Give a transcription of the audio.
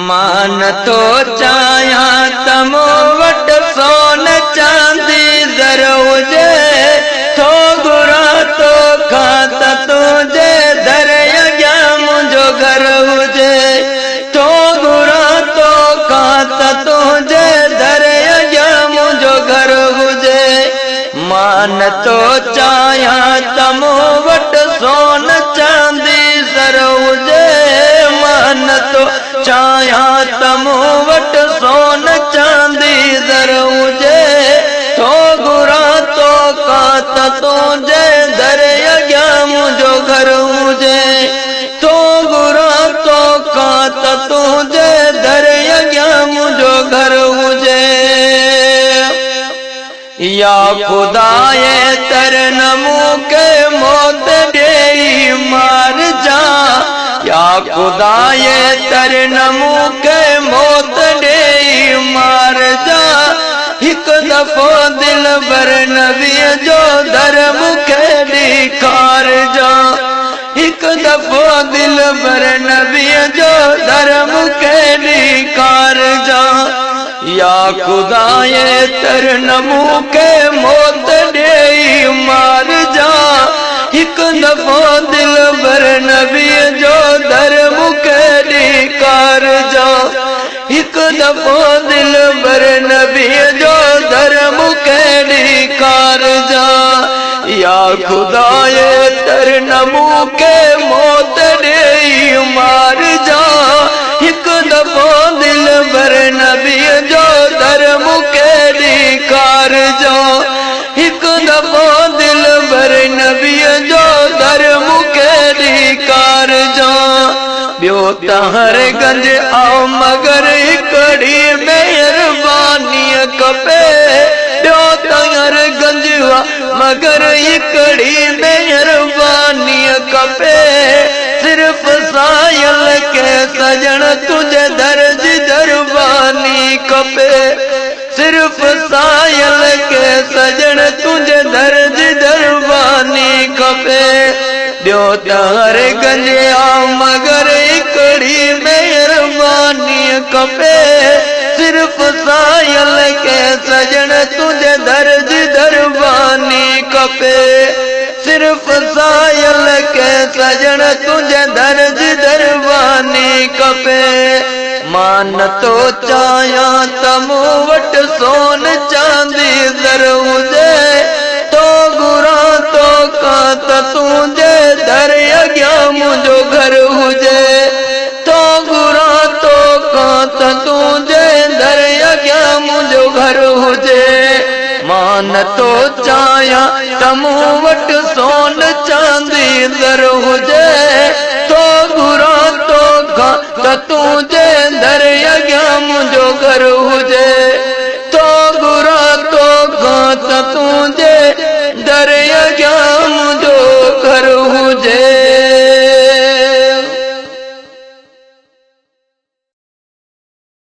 मान तो चाया तमो वट सोन चांदी ज़र हुजे तो गुरा तो खात तुझे दर अॻियां मुंहिंजो घर हुजे तो गुरा तो खात तुझे दर अॻियां मुंहिंजो घर हुजे मान तो चाया तमो वट सोन चांदी ज़र हुजे मान तो चाया तमो वट सोन चांदी ज़र हुजे तो गुरा तो कात तुझे दर अॻियां मुंहिंजो घर हुजे तो गुरा तो कात तुझे दर अॻियां मुंहिंजो घर हुजे या खुदाए तरनमू के मौत ॾेई मार जा या खुदाए तरनमू के मौत ॾेई मार जा हिक दफ़ो दिल भर नबी जो दर मूंखे ॾेखार जा हिक दफ़ो दिल भर नबी जो दर मूंखे ॾेखार जा या खुदाए तरनमू के मौत ॾेई मार जा हिक दफ़ो दिल भर नबी जो दर मूंखे ॾेखार जा हिक दफ़ो दिल भर नबी जो दर मूंखे ॾेखार जा या खुदाए तरनमू के मौत ॾेई मार जा हिक दफ़ो दिल भर नबी जो दर मूंखे ॾेखार जा हिक दफ़ो दिल भर नबी जो दर मूंखे ॾेखार जा ॿियो त हर गंज आओ मगर हिकड़ी महिरबानी खपे ॿियो त हर गंज मगर हिकड़ी महिरबानी खपे सिर्फ़ सायल के सजण तुझे दर जी दरबानी खपे सिर्फ़ सायल के सजण तुझे दर जी दरबानी खपे ॿियो त हर गंज आओ मगर हिकड़ी महिरबानी खपे सिर्फ़ सायल के सजण तुझे दर जी दरबानी खपे सिर्फ़ सायल के सजण तुझे दर जी दरबानी खपे मान तो चाया तमो वट सोन चांदी ज़र हुजे तो गुरा तो कात तुझे दर अॻियां मुंहिंजो घर हुजे तो गुरा तो कात तुझे दर अॻियां मुंहिंजो घर हुजे मान तो चाया तमो वट सोन चांदी ज़र हुजे तो गुरा तो कात तुझे दर अॻियां मुंहिंजो घर हुजे तो गुरा तो कात तुझे